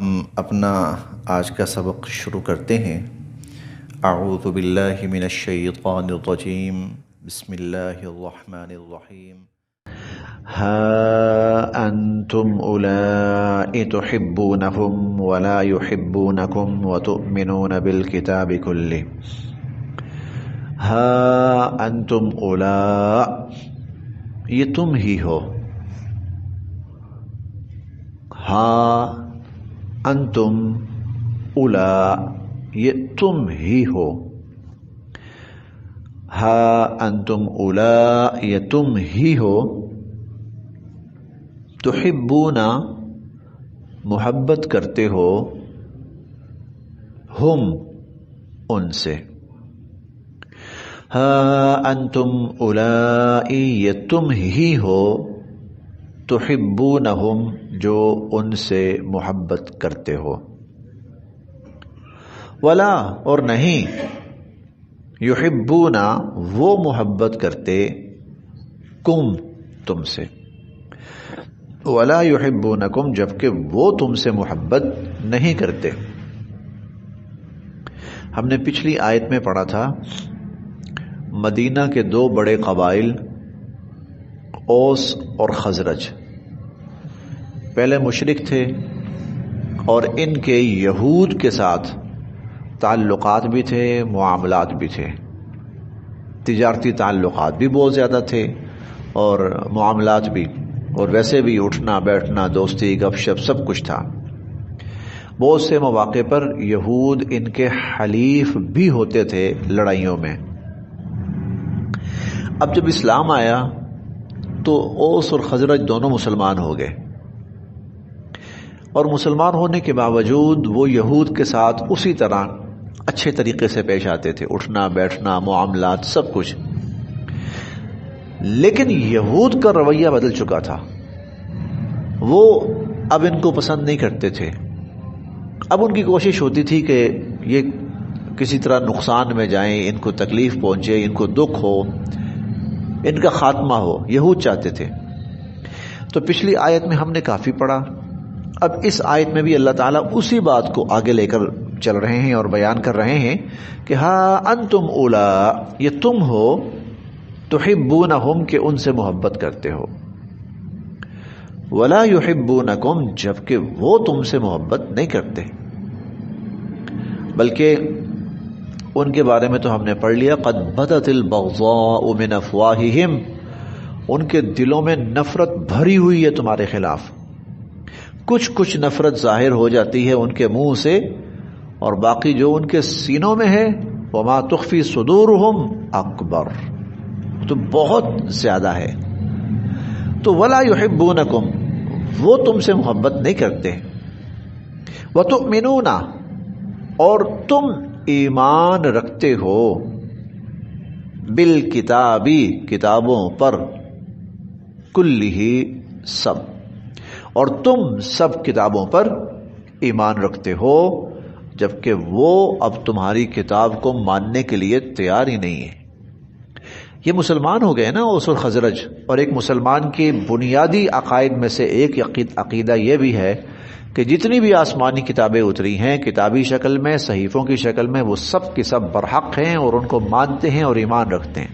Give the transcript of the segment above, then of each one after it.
ہم اپنا آج کا سبق شروع کرتے ہیں۔ اعوذ باللہ من الشیطان الرجیم، بسم اللہ الرحمن الرحیم۔ ها أنتم أولئك تحبونهم ولا يحبونكم وتؤمنون بالكتاب كله ها أنتم أولئك یہ تم ہی ہو، ہا انتم أولئك یہ تم ہی ہو، ہا انتم أولئك یہ تم ہی ہو، تحبونا محبت کرتے ہو، ہم ان سے، ہا انتم اولائی یہ تم ہی ہو، تحبونہم جو ان سے محبت کرتے ہو، ولا اور نہیں، یحبونا وہ محبت کرتے، کم تم سے، ولا یحبونکم جبکہ وہ تم سے محبت نہیں کرتے۔ ہم نے پچھلی آیت میں پڑھا تھا مدینہ کے دو بڑے قبائل اوس اور خزرج پہلے مشرک تھے اور ان کے یہود کے ساتھ تعلقات بھی تھے، معاملات بھی تھے، تجارتی تعلقات بھی بہت زیادہ تھے اور معاملات بھی، اور ویسے بھی اٹھنا بیٹھنا، دوستی، گپ شپ سب کچھ تھا۔ بہت سے مواقع پر یہود ان کے حلیف بھی ہوتے تھے لڑائیوں میں۔ اب جب اسلام آیا تو اوس اور خزرج دونوں مسلمان ہو گئے، اور مسلمان ہونے کے باوجود وہ یہود کے ساتھ اسی طرح اچھے طریقے سے پیش آتے تھے، اٹھنا بیٹھنا، معاملات سب کچھ۔ لیکن یہود کا رویہ بدل چکا تھا، وہ اب ان کو پسند نہیں کرتے تھے۔ اب ان کی کوشش ہوتی تھی کہ یہ کسی طرح نقصان میں جائیں، ان کو تکلیف پہنچے، ان کو دکھ ہو، ان کا خاتمہ ہو، یہود چاہتے تھے۔ تو پچھلی آیت میں ہم نے کافی پڑھا، اب اس آیت میں بھی اللہ تعالیٰ اسی بات کو آگے لے کر چل رہے ہیں اور بیان کر رہے ہیں کہ ہا انتم اولا یہ تم ہو، تحبونہم کہ ان سے محبت کرتے ہو، ولا یحبونکم جبکہ وہ تم سے محبت نہیں کرتے، بلکہ ان کے بارے میں تو ہم نے پڑھ لیا قد بدت البغضاء من افواہہم، ان کے دلوں میں نفرت بھری ہوئی ہے تمہارے خلاف، کچھ نفرت ظاہر ہو جاتی ہے ان کے منہ سے، اور باقی جو ان کے سینوں میں ہے وما تخفی صدورہم اکبر، تو بہت زیادہ ہے۔ تو ولا یحبونکم وہ تم سے محبت نہیں کرتے، وتؤمنون اور تم ایمان رکھتے ہو، بالکتابی کتابوں پر، کلہ سب، اور تم سب کتابوں پر ایمان رکھتے ہو، جبکہ وہ اب تمہاری کتاب کو ماننے کے لیے تیار ہی نہیں ہے۔ یہ مسلمان ہو گئے نا اوس اور خزرج، اور ایک مسلمان کے بنیادی عقائد میں سے ایک عقیدہ یہ بھی ہے کہ جتنی بھی آسمانی کتابیں اتری ہیں کتابی شکل میں، صحیفوں کی شکل میں، وہ سب کی سب برحق ہیں اور ان کو مانتے ہیں اور ایمان رکھتے ہیں۔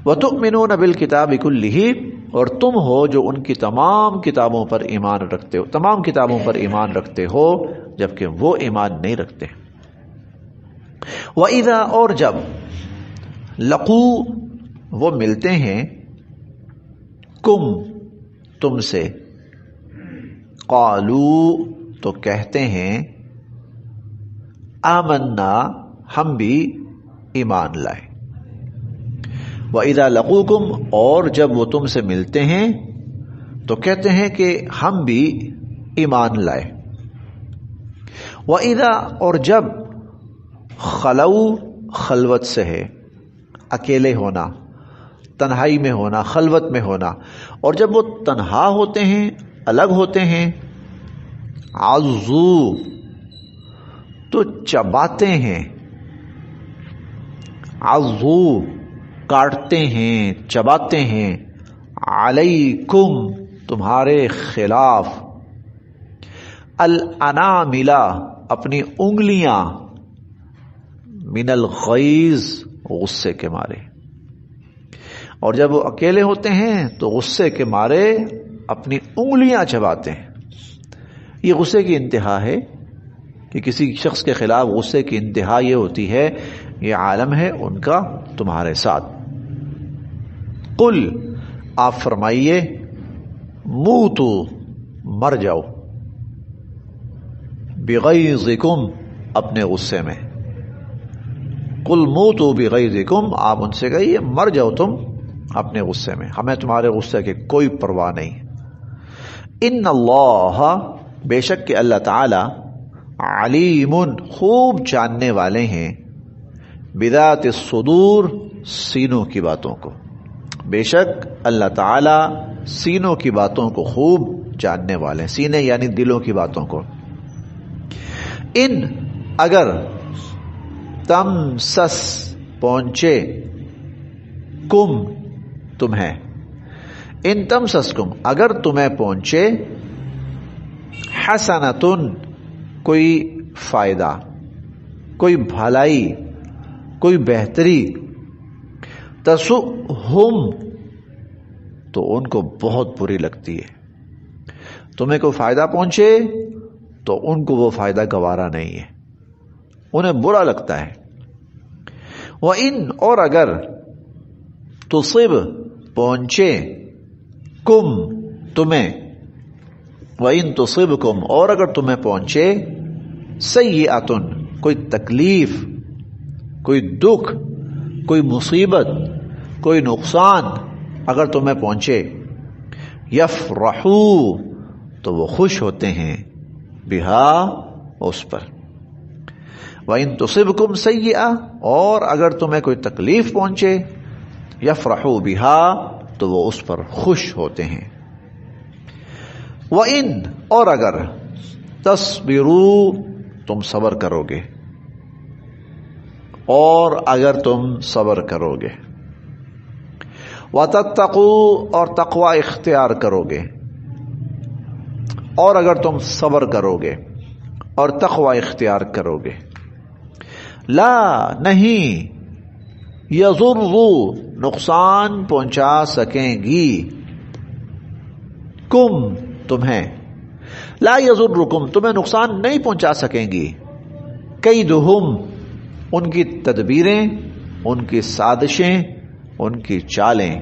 وَتُؤْمِنُونَ بِالْكِتَابِ كُلِّهِ اور تم ہو جو ان کی تمام کتابوں پر ایمان رکھتے ہو، تمام کتابوں پر ایمان رکھتے ہو، جبکہ وہ ایمان نہیں رکھتے۔ وَإِذَا اور جب لقو وہ ملتے ہیں، کم تم سے، قالو تو کہتے ہیں، آمنا ہم بھی ایمان لائے۔ وَإِذَا لَقُوكُمْ اور جب وہ تم سے ملتے ہیں تو کہتے ہیں کہ ہم بھی ایمان لائے۔ وَإِذَا اور جب خلو خلوت سے ہے، اکیلے ہونا، تنہائی میں ہونا، خلوت میں ہونا، اور جب وہ تنہا ہوتے ہیں، الگ ہوتے ہیں، عضو تو چباتے ہیں، عضو کاٹتے ہیں، چباتے ہیں، علیکم تمہارے خلاف، الاناملا اپنی انگلیاں، من الغیظ غصے کے مارے. اور جب وہ اکیلے ہوتے ہیں تو غصے کے مارے اپنی انگلیاں چباتے ہیں. یہ غصے کی انتہا ہے کہ کسی شخص کے خلاف غصے کی انتہا یہ ہوتی ہے یہ عالم ہے ان کا تمہارے ساتھ. قل آپ فرمائیے موتو مر جاؤ، بغیظکم اپنے غصے میں. قل موتو بغیظکم آپ ان سے کہیے مر جاؤ تم اپنے غصے میں، ہمیں تمہارے غصے کی کوئی پرواہ نہیں. ان اللہ بے شک کہ اللہ تعالی علیم خوب جاننے والے ہیں، بذات الصدور سینوں کی باتوں کو. بے شک اللہ تعالی سینوں کی باتوں کو خوب جاننے والے ہیں. سینے یعنی دلوں کی باتوں کو. ان اگر تم سس پہنچے کم تمہیں، ان تم سس کم اگر تمہیں پہنچے حسنتن کوئی فائدہ، کوئی بھلائی، کوئی بہتری، تسؤہم تو ان کو بہت بری لگتی ہے. تمہیں کوئی فائدہ پہنچے تو ان کو وہ فائدہ گوارا نہیں ہے، انہیں برا لگتا ہے. وَإِنْ اور اگر تصب پہنچے کم تمہیں، وَإِنْ تصبکم اور اگر تمہیں پہنچے سیئۃ کوئی تکلیف، کوئی دکھ، کوئی مصیبت، کوئی نقصان اگر تمہیں پہنچے، یفرحو تو وہ خوش ہوتے ہیں، بہا اس پر. وَإِن تُصِبْكُمْ سَيِّئَةٌ اور اگر تمہیں کوئی تکلیف پہنچے، یفرحو بہا تو وہ اس پر خوش ہوتے ہیں. وَإِن اور اگر تصبروا تم صبر کرو گے، اور اگر تم صبر کرو گے، وَتَتَّقُوا اور تقوی اختیار کرو گے، اور اگر تم صبر کرو گے اور تقوی اختیار کرو گے، لا نہیں یضر نقصان پہنچا سکیں گی، کم تمہیں، لا یضرکم تمہیں نقصان نہیں پہنچا سکیں گی، کیدہم ان کی تدبیریں، ان کی سازشیں، ان کی چالیں،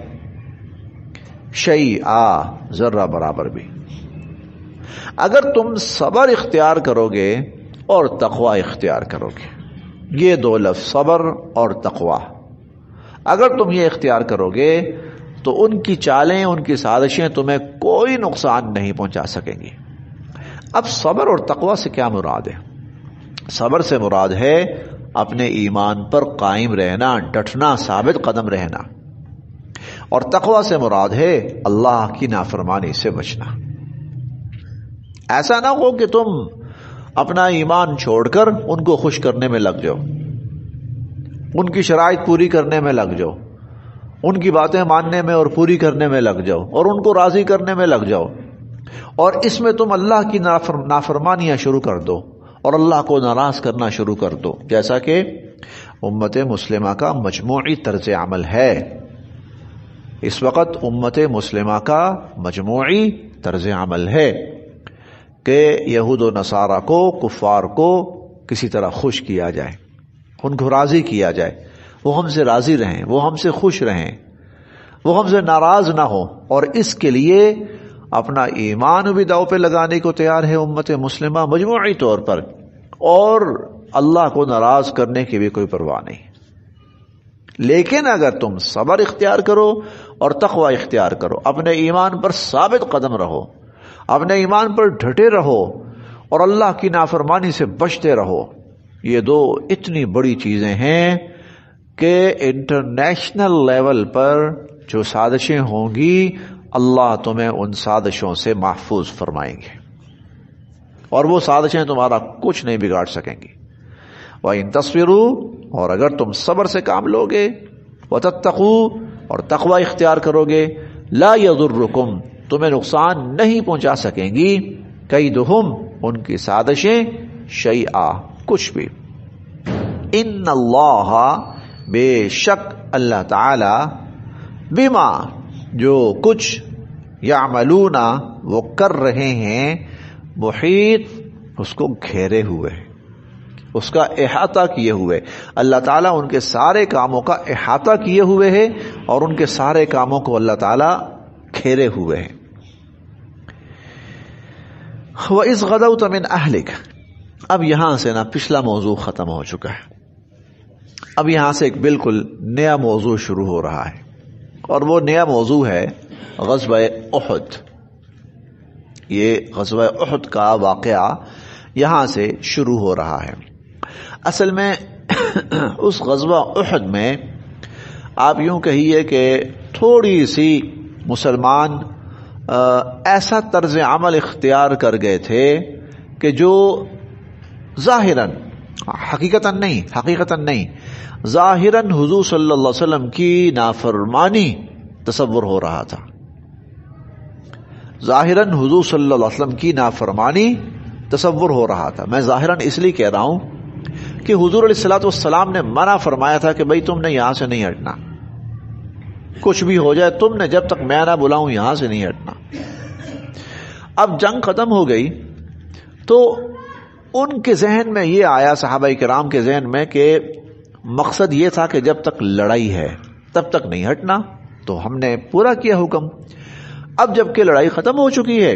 شیئا ذرہ برابر بھی. اگر تم صبر اختیار کرو گے اور تقوی اختیار کرو گے، یہ دو لفظ صبر اور تقوی، اگر تم یہ اختیار کرو گے تو ان کی چالیں، ان کی سازشیں تمہیں کوئی نقصان نہیں پہنچا سکیں گی. اب صبر اور تقوی سے کیا مراد ہے؟ صبر سے مراد ہے اپنے ایمان پر قائم رہنا، ڈٹنا، ثابت قدم رہنا. اور تقوی سے مراد ہے اللہ کی نافرمانی سے بچنا. ایسا نہ ہو کہ تم اپنا ایمان چھوڑ کر ان کو خوش کرنے میں لگ جاؤ، ان کی شرائط پوری کرنے میں لگ جاؤ، ان کی باتیں ماننے میں اور پوری کرنے میں لگ جاؤ، اور ان کو راضی کرنے میں لگ جاؤ، اور اس میں تم اللہ کی نافرمانیاں شروع کر دو اور اللہ کو ناراض کرنا شروع کر دو، جیسا کہ امت مسلمہ کا مجموعی طرز عمل ہے. اس وقت امت مسلمہ کا مجموعی طرز عمل ہے کہ یہود و نصارہ کو، کفار کو کسی طرح خوش کیا جائے، ان کو راضی کیا جائے، وہ ہم سے راضی رہیں، وہ ہم سے خوش رہیں، وہ ہم سے ناراض نہ ہو. اور اس کے لیے اپنا ایمان بھی داؤ پہ لگانے کو تیار ہے امت مسلمہ مجموعی طور پر، اور اللہ کو ناراض کرنے کی بھی کوئی پرواہ نہیں. لیکن اگر تم صبر اختیار کرو اور تقوی اختیار کرو، اپنے ایمان پر ثابت قدم رہو، اپنے ایمان پر ڈٹے رہو، اور اللہ کی نافرمانی سے بچتے رہو، یہ دو اتنی بڑی چیزیں ہیں کہ انٹرنیشنل لیول پر جو سازشیں ہوں گی اللہ تمہیں ان سازشوں سے محفوظ فرمائیں گے، اور وہ سازشیں تمہارا کچھ نہیں بگاڑ سکیں گی. وَإِن تَصْبِرُوا اور اگر تم صبر سے کام لوگے، وَتَتَّقُوا اور تقوی اختیار کرو گے، لَا يَضُرُّكُمْ تمہیں نقصان نہیں پہنچا سکیں گی، کیدہم ان کی سازشیں شیئا کچھ بھی. ان اللہ بے شک اللہ تعالی بما جو کچھ یعملون وہ کر رہے ہیں محیط اس کو گھیرے ہوئے اس کا احاطہ کیے ہوئے. اللہ تعالیٰ ان کے سارے کاموں کا احاطہ کیے ہوئے ہے اور ان کے سارے کاموں کو اللہ تعالیٰ گھیرے ہوئے ہیں. وَإِذْ غَدَوْتَ مِنْ أَهْلِكَ اب یہاں سے نا پچھلا موضوع ختم ہو چکا ہے. اب یہاں سے ایک بالکل نیا موضوع شروع ہو رہا ہے اور وہ نیا موضوع ہے غزوہ احد. یہ غزوہ احد کا واقعہ یہاں سے شروع ہو رہا ہے. اصل میں اس غزوہ احد میں آپ یوں کہیے کہ تھوڑی سی مسلمان ایسا طرز عمل اختیار کر گئے تھے کہ جو ظاہراً حقیقتاً نہیں ظاہراً حضور صلی اللہ علیہ وسلم کی نافرمانی تصور ہو رہا تھا. ظاہراً حضور صلی اللہ علیہ وسلم کی نافرمانی تصور ہو رہا تھا. میں ظاہراً اس لیے کہہ رہا ہوں کہ حضور علیہ الصلوۃ والسلام نے منع فرمایا تھا کہ بھئی تم نے یہاں سے نہیں ہٹنا، کچھ بھی ہو جائے تم نے جب تک میں نہ بلاؤں یہاں سے نہیں ہٹنا. اب جنگ ختم ہو گئی تو ان کے ذہن میں یہ آیا، صحابہ کرام کے ذہن میں، کہ مقصد یہ تھا کہ جب تک لڑائی ہے تب تک نہیں ہٹنا. تو ہم نے پورا کیا حکم. اب جب کہ لڑائی ختم ہو چکی ہے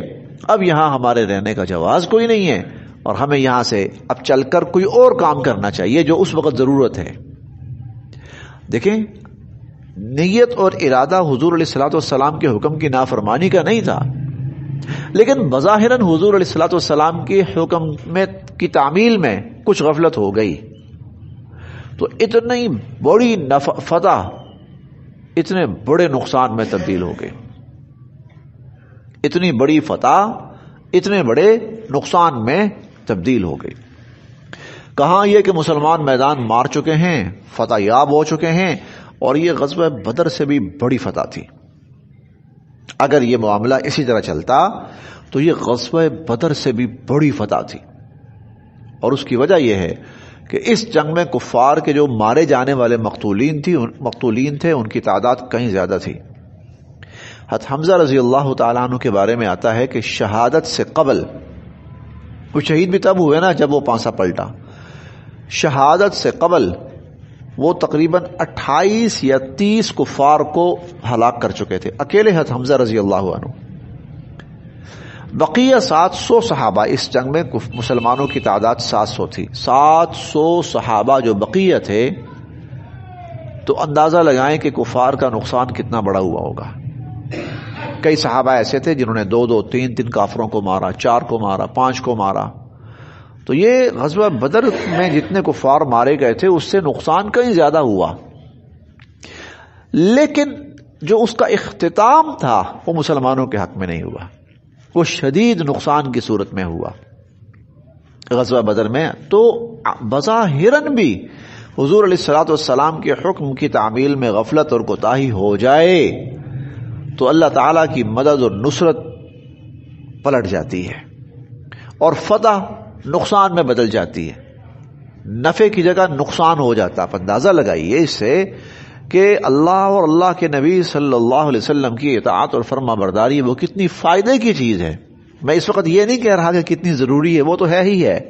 اب یہاں ہمارے رہنے کا جواز کوئی نہیں ہے اور ہمیں یہاں سے اب چل کر کوئی اور کام کرنا چاہیے جو اس وقت ضرورت ہے. دیکھیں نیت اور ارادہ حضور علیہ الصلوۃ والسلام کے حکم کی نافرمانی کا نہیں تھا، لیکن بظاہراً حضور علیہ الصلوۃ والسلام کے حکم میں کی تعمیل میں کچھ غفلت ہو گئی تو اتنی بڑی فتح اتنے بڑے نقصان میں تبدیل ہو گئی. اتنی بڑی فتح اتنے بڑے نقصان میں تبدیل ہو گئی. کہاں یہ کہ مسلمان میدان مار چکے ہیں، فتح یاب ہو چکے ہیں، اور یہ غزوہ بدر سے بھی بڑی فتح تھی. اگر یہ معاملہ اسی طرح چلتا تو یہ غزوہ بدر سے بھی بڑی فتح تھی. اور اس کی وجہ یہ ہے کہ اس جنگ میں کفار کے جو مارے جانے والے مقتولین تھے ان کی تعداد کہیں زیادہ تھی. حضرت حمزہ رضی اللہ تعالیٰ عنہ کے بارے میں آتا ہے کہ شہادت سے قبل، وہ شہید بھی تب ہوئے نا جب وہ پانسا پلٹا، شہادت سے قبل وہ تقریباً 28 یا 30 کفار کو ہلاک کر چکے تھے اکیلے حضرت حمزہ رضی اللہ عنہ. بقیہ 700 صحابہ، اس جنگ میں مسلمانوں کی تعداد 700 تھی، 700 صحابہ جو بقیہ تھے، تو اندازہ لگائیں کہ کفار کا نقصان کتنا بڑا ہوا ہوگا. کئی صحابہ ایسے تھے جنہوں نے 2 3 کافروں کو مارا، 4 کو مارا، 5 کو مارا. تو یہ غزوہ بدر میں جتنے کفار مارے گئے تھے اس سے نقصان کہیں زیادہ ہوا، لیکن جو اس کا اختتام تھا وہ مسلمانوں کے حق میں نہیں ہوا، وہ شدید نقصان کی صورت میں ہوا غزوہ بدر میں. تو بظاہراً بھی حضور علیہ الصلوۃ والسلام کے حکم کی تعمیل میں غفلت اور کوتاہی ہو جائے تو اللہ تعالیٰ کی مدد اور نصرت پلٹ جاتی ہے اور فتح نقصان میں بدل جاتی ہے، نفع کی جگہ نقصان ہو جاتا. آپ اندازہ لگائیے اس سے کہ اللہ اور اللہ کے نبی صلی اللہ علیہ وسلم کی اطاعت اور فرما برداری وہ کتنی فائدے کی چیز ہے. میں اس وقت یہ نہیں کہہ رہا کہ کتنی ضروری ہے، وہ تو ہے ہی ہے،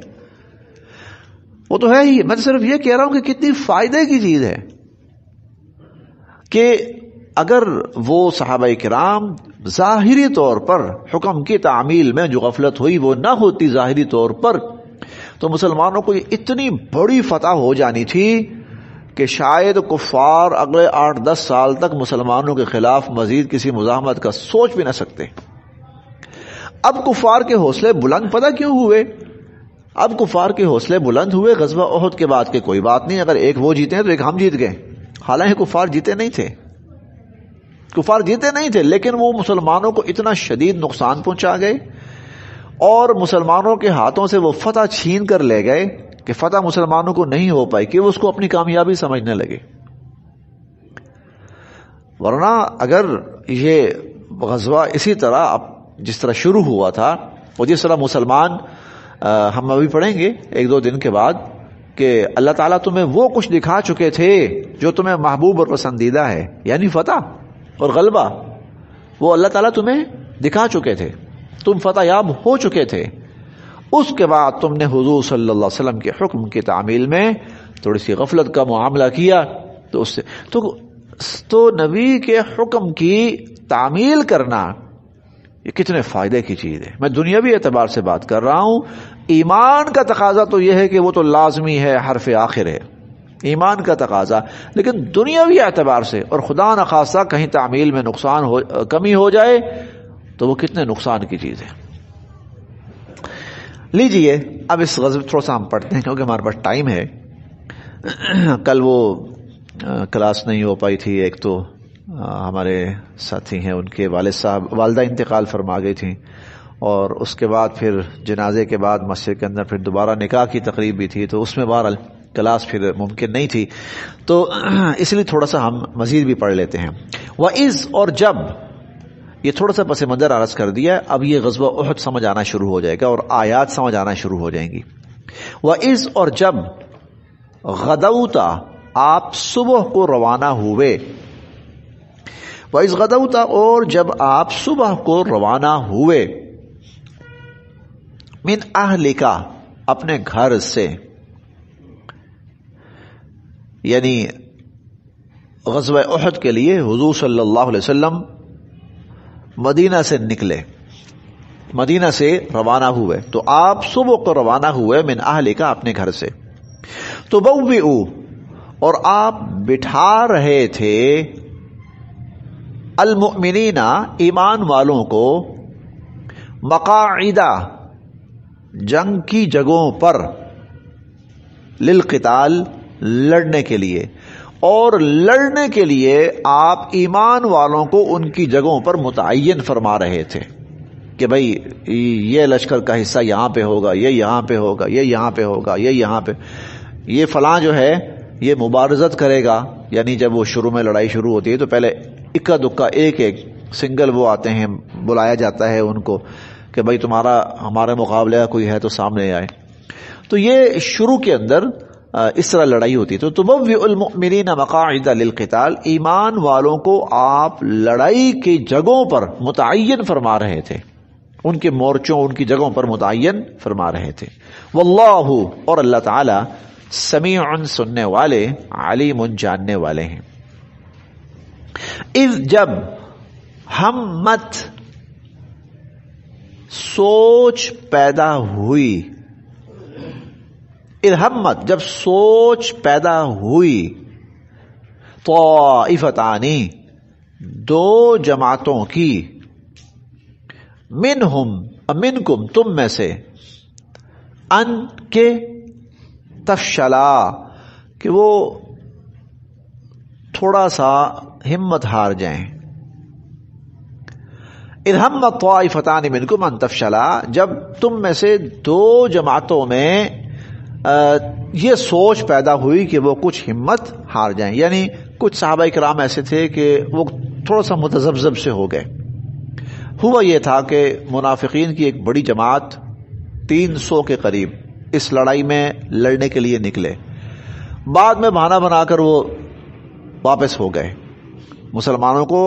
وہ تو ہے ہی. میں صرف یہ کہہ رہا ہوں کہ کتنی فائدے کی چیز ہے کہ اگر وہ صحابہ کرام ظاہری طور پر حکم کی تعمیل میں جو غفلت ہوئی وہ نہ ہوتی ظاہری طور پر، تو مسلمانوں کو یہ اتنی بڑی فتح ہو جانی تھی کہ شاید کفار اگلے 8-10 سال تک مسلمانوں کے خلاف مزید کسی مزاحمت کا سوچ بھی نہ سکتے. اب کفار کے حوصلے بلند پتہ کیوں ہوئے؟ اب کفار کے حوصلے بلند ہوئے غزوہ احد کے بعد کہ کوئی بات نہیں، اگر ایک وہ جیتے ہیں تو ایک ہم جیت گئے. حالانکہ کفار جیتے نہیں تھے لیکن وہ مسلمانوں کو اتنا شدید نقصان پہنچا گئے اور مسلمانوں کے ہاتھوں سے وہ فتح چھین کر لے گئے کہ فتح مسلمانوں کو نہیں ہو پائی کہ وہ اس کو اپنی کامیابی سمجھنے لگے. ورنہ اگر یہ غزوہ اسی طرح جس طرح شروع ہوا تھا اور جس طرح مسلمان ہم ابھی پڑھیں گے ایک دو دن کے بعد کہ اللہ تعالیٰ تمہیں وہ کچھ دکھا چکے تھے جو تمہیں محبوب اور پسندیدہ ہے، یعنی فتح اور غلبہ، وہ اللہ تعالیٰ تمہیں دکھا چکے تھے، تم فتح یاب ہو چکے تھے۔ اس کے بعد تم نے حضور صلی اللہ علیہ وسلم کے حکم کی تعمیل میں تھوڑی سی غفلت کا معاملہ کیا، تو اس سے تو نبی کے حکم کی تعمیل کرنا یہ کتنے فائدے کی چیز ہے۔ میں دنیاوی اعتبار سے بات کر رہا ہوں، ایمان کا تقاضا تو یہ ہے کہ وہ تو لازمی ہے، حرف آخر ہے ایمان کا تقاضا، لیکن دنیاوی اعتبار سے اور خدا نخواستہ کہیں تعمیل میں کمی ہو جائے تو وہ کتنے نقصان کی چیز ہے۔ لیجئے اب اس غزوہ تھوڑا سا ہم پڑھتے ہیں کیونکہ ہمارے پاس ٹائم ہے۔ کل وہ کلاس نہیں ہو پائی تھی، ایک تو ہمارے ساتھی ہیں ان کے والد صاحب والدہ انتقال فرما گئی تھیں، اور اس کے بعد پھر جنازے کے بعد مسجد کے اندر پھر دوبارہ نکاح کی تقریب بھی تھی، تو اس میں بہرحال کلاس پھر ممکن نہیں تھی، تو اس لیے تھوڑا سا ہم مزید بھی پڑھ لیتے ہیں۔ وَإِذْ، اور جب، یہ تھوڑا سا پس منظر عرض کر دیا، اب یہ غزوہ احد سمجھ آنا شروع ہو جائے گا اور آیات سمجھ آنا شروع ہو جائیں گی۔ وَإِذْ، اور جب، غدوتا، آپ صبح کو روانہ ہوئے، وَإِذْ غدوتا، اور جب آپ صبح کو روانہ ہوئے، من اہلک، اپنے گھر سے، یعنی غزوہ احد کے لیے حضور صلی اللہ علیہ وسلم مدینہ سے نکلے، مدینہ سے روانہ ہوئے، تو آپ صبح کو روانہ ہوئے من اہلک، اپنے گھر سے، تو بوئو، اور آپ بٹھا رہے تھے المؤمنین، ایمان والوں کو، مقاعدہ، جنگ کی جگہوں پر، للقتال، لڑنے کے لیے، اور لڑنے کے لیے آپ ایمان والوں کو ان کی جگہوں پر متعین فرما رہے تھے کہ بھئی یہ لشکر کا حصہ یہاں پہ ہوگا، یہ یہاں پہ ہوگا، یہ یہاں پہ ہوگا، یہ یہاں پہ، یہ فلاں جو ہے یہ مبارزت کرے گا، یعنی جب وہ شروع میں لڑائی شروع ہوتی ہے تو پہلے اکا دکا ایک سنگل وہ آتے ہیں، بلایا جاتا ہے ان کو کہ بھئی تمہارا ہمارے مقابلے کا کوئی ہے تو سامنے آئے، تو یہ شروع کے اندر اس طرح لڑائی ہوتی، تو تبوئ المؤمنین مقاعد للقتال، ایمان والوں کو آپ لڑائی کی جگہوں پر متعین فرما رہے تھے، ان کے مورچوں، ان کی جگہوں پر متعین فرما رہے تھے۔ واللہ، اور اللہ تعالی، سمیع، سننے والے، علیم، جاننے والے ہیں۔ اذ، جب، ہمت، سوچ پیدا ہوئی، ہمت، جب سوچ پیدا ہوئی، طائفتانی، دو جماعتوں کی، منکم، تم میں سے، ان کے، تفشلا، کہ وہ تھوڑا سا ہمت ہار جائیں، اذ ہمت طائفتان منکم ان تفشلا، جب تم میں سے دو جماعتوں میں یہ سوچ پیدا ہوئی کہ وہ کچھ ہمت ہار جائیں، یعنی کچھ صحابہ کرام ایسے تھے کہ وہ تھوڑا سا متذبذب سے ہو گئے۔ ہوا یہ تھا کہ منافقین کی ایک بڑی جماعت 300 کے قریب اس لڑائی میں لڑنے کے لیے نکلے، بعد میں بہانہ بنا کر وہ واپس ہو گئے، مسلمانوں کو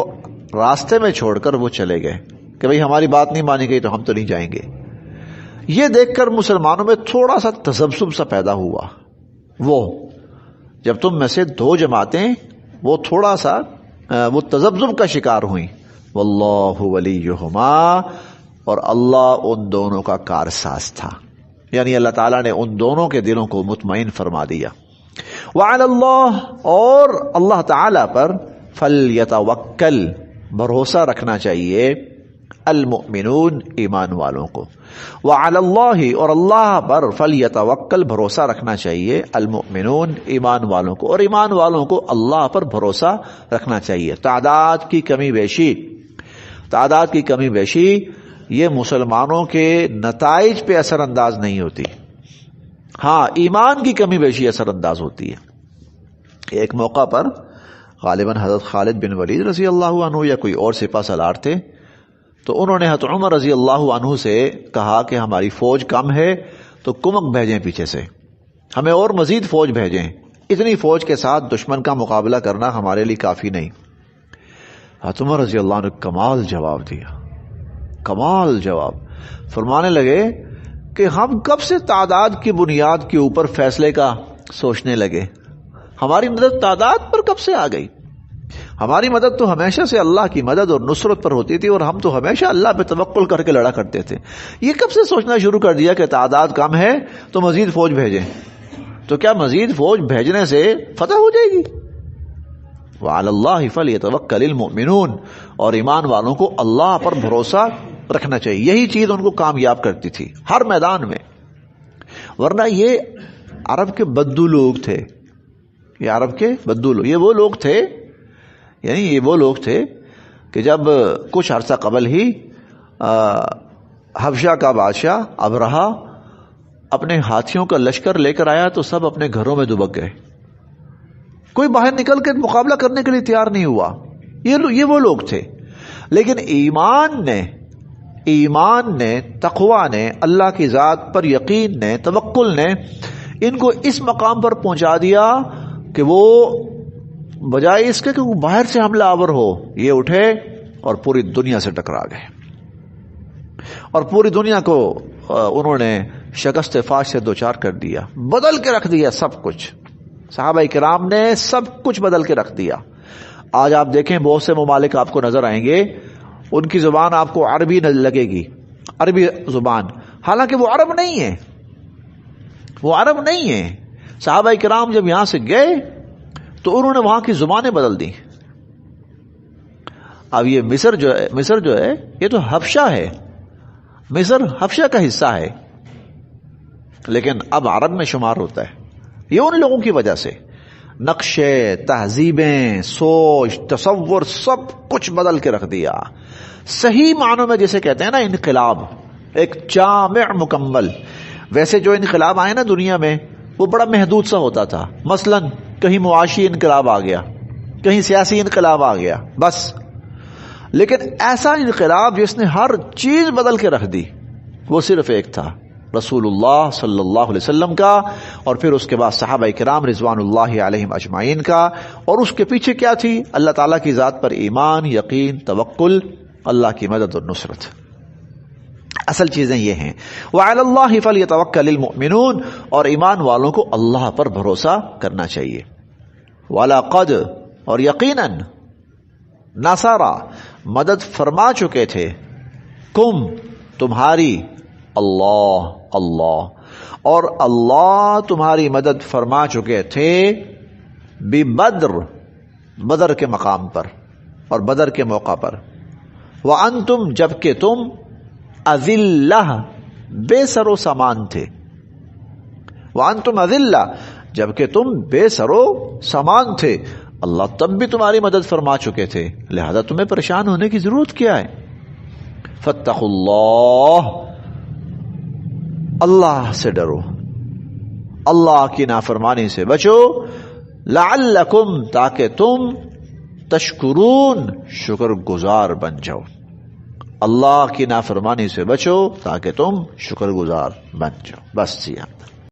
راستے میں چھوڑ کر وہ چلے گئے کہ بھئی ہماری بات نہیں مانی گئی تو ہم تو نہیں جائیں گے۔ یہ دیکھ کر مسلمانوں میں تھوڑا سا تذبذب سا پیدا ہوا، وہ جب تم میں سے دو جماعتیں وہ تھوڑا سا وہ تذبذب کا شکار ہوئیں، واللہ ولیہما، اور اللہ ان دونوں کا کارساز تھا، یعنی اللہ تعالیٰ نے ان دونوں کے دلوں کو مطمئن فرما دیا۔ وعلی اللہ، اور اللہ تعالیٰ پر، فلیتوکل، بھروسہ رکھنا چاہیے، المؤمنون، ایمان والوں کو، وعلی اللہ، اور اللہ پر، فلیتوکل، بھروسہ رکھنا چاہیے، المؤمنون، ایمان والوں کو، اور ایمان والوں کو اللہ پر بھروسہ رکھنا چاہیے۔ تعداد کی کمی بیشی یہ مسلمانوں کے نتائج پہ اثر انداز نہیں ہوتی، ہاں ایمان کی کمی بیشی اثر انداز ہوتی ہے۔ ایک موقع پر غالباً حضرت خالد بن ولید رضی اللہ عنہ یا کوئی اور سپہ سالار تھے، تو انہوں نے حضرت عمر رضی اللہ عنہ سے کہا کہ ہماری فوج کم ہے تو کمک بھیجیں پیچھے سے، ہمیں اور مزید فوج بھیجیں، اتنی فوج کے ساتھ دشمن کا مقابلہ کرنا ہمارے لیے کافی نہیں۔ حضرت عمر رضی اللہ عنہ نے کمال جواب دیا، کمال جواب، فرمانے لگے کہ ہم کب سے تعداد کی بنیاد کے اوپر فیصلے کا سوچنے لگے؟ ہماری مدد تعداد پر کب سے آ گئی؟ ہماری مدد تو ہمیشہ سے اللہ کی مدد اور نصرت پر ہوتی تھی، اور ہم تو ہمیشہ اللہ پہ توکل کر کے لڑا کرتے تھے۔ یہ کب سے سوچنا شروع کر دیا کہ تعداد کم ہے تو مزید فوج بھیجیں؟ تو کیا مزید فوج بھیجنے سے فتح ہو جائے گی؟ وعلی اللہ فلیتوکل المؤمنون، اور ایمان والوں کو اللہ پر بھروسہ رکھنا چاہیے، یہی چیز ان کو کامیاب کرتی تھی ہر میدان میں۔ ورنہ یہ عرب کے بدو لوگ تھے، یہ عرب کے بدو لوگ، یہ وہ لوگ تھے، یعنی یہ وہ لوگ تھے کہ جب کچھ عرصہ قبل ہی حبشہ کا بادشاہ ابرہہ اپنے ہاتھیوں کا لشکر لے کر آیا تو سب اپنے گھروں میں دبک گئے، کوئی باہر نکل کے مقابلہ کرنے کے لیے تیار نہیں ہوا۔ یہ وہ لوگ تھے، لیکن ایمان نے تقوی نے، اللہ کی ذات پر یقین نے، توکل نے ان کو اس مقام پر پہنچا دیا کہ وہ بجائے اس کے کہ وہ باہر سے حملہ آور ہو، یہ اٹھے اور پوری دنیا سے ٹکرا گئے، اور پوری دنیا کو انہوں نے شکست فاش سے دوچار کر دیا، بدل کے رکھ دیا سب کچھ۔ صحابہ کرام نے سب کچھ بدل کے رکھ دیا۔ آج آپ دیکھیں بہت سے ممالک آپ کو نظر آئیں گے، ان کی زبان آپ کو عربی لگے گی، عربی زبان، حالانکہ وہ عرب نہیں ہے، وہ عرب نہیں ہے۔ صحابہ کرام جب یہاں سے گئے تو انہوں نے وہاں کی زبانیں بدل دی۔ اب یہ مصر جو ہے یہ تو حبشہ ہے، مصر حبشہ کا حصہ ہے، لیکن اب عرب میں شمار ہوتا ہے۔ یہ ان لوگوں کی وجہ سے نقشے، تہذیبیں، سوچ، تصور سب کچھ بدل کے رکھ دیا۔ صحیح معنوں میں جسے کہتے ہیں نا انقلاب، ایک جامع مکمل۔ ویسے جو انقلاب آئے نا دنیا میں وہ بڑا محدود سا ہوتا تھا، مثلا کہیں معاشی انقلاب آ گیا، کہیں سیاسی انقلاب آ گیا، بس۔ لیکن ایسا انقلاب جس نے ہر چیز بدل کے رکھ دی وہ صرف ایک تھا، رسول اللہ صلی اللہ علیہ وسلم کا، اور پھر اس کے بعد صحابہ کرام رضوان اللہ علیہم اجمعین کا، اور اس کے پیچھے کیا تھی؟ اللہ تعالیٰ کی ذات پر ایمان، یقین، توکل، اللہ کی مدد اور نصرت۔ اصل چیزیں یہ ہیں۔ وعلی اللہ فلیتوکل المؤمنون، اور ایمان والوں کو اللہ پر بھروسہ کرنا چاہیے۔ وَلَقَدْ، اور یقیناً، نصارا، مدد فرما چکے تھے، کم، تمہاری، اللہ، اور اللہ تمہاری مدد فرما چکے تھے، ببدر، بدر کے مقام پر اور بدر کے موقع پر، وَأَنْتُمْ، جبکہ تم، اذلہ، بے سر و سامان تھے، وَأَنْتُمْ اذلہ، جبکہ تم بے سر و سامان تھے، اللہ تب بھی تمہاری مدد فرما چکے تھے، لہذا تمہیں پریشان ہونے کی ضرورت کیا ہے؟ فاتقوا اللہ، اللہ سے ڈرو، اللہ کی نافرمانی سے بچو، لعلکم، تاکہ تم، تشکرون، شکر گزار بن جاؤ۔ اللہ کی نافرمانی سے بچو تاکہ تم شکر گزار بن جاؤ۔ بس یہاں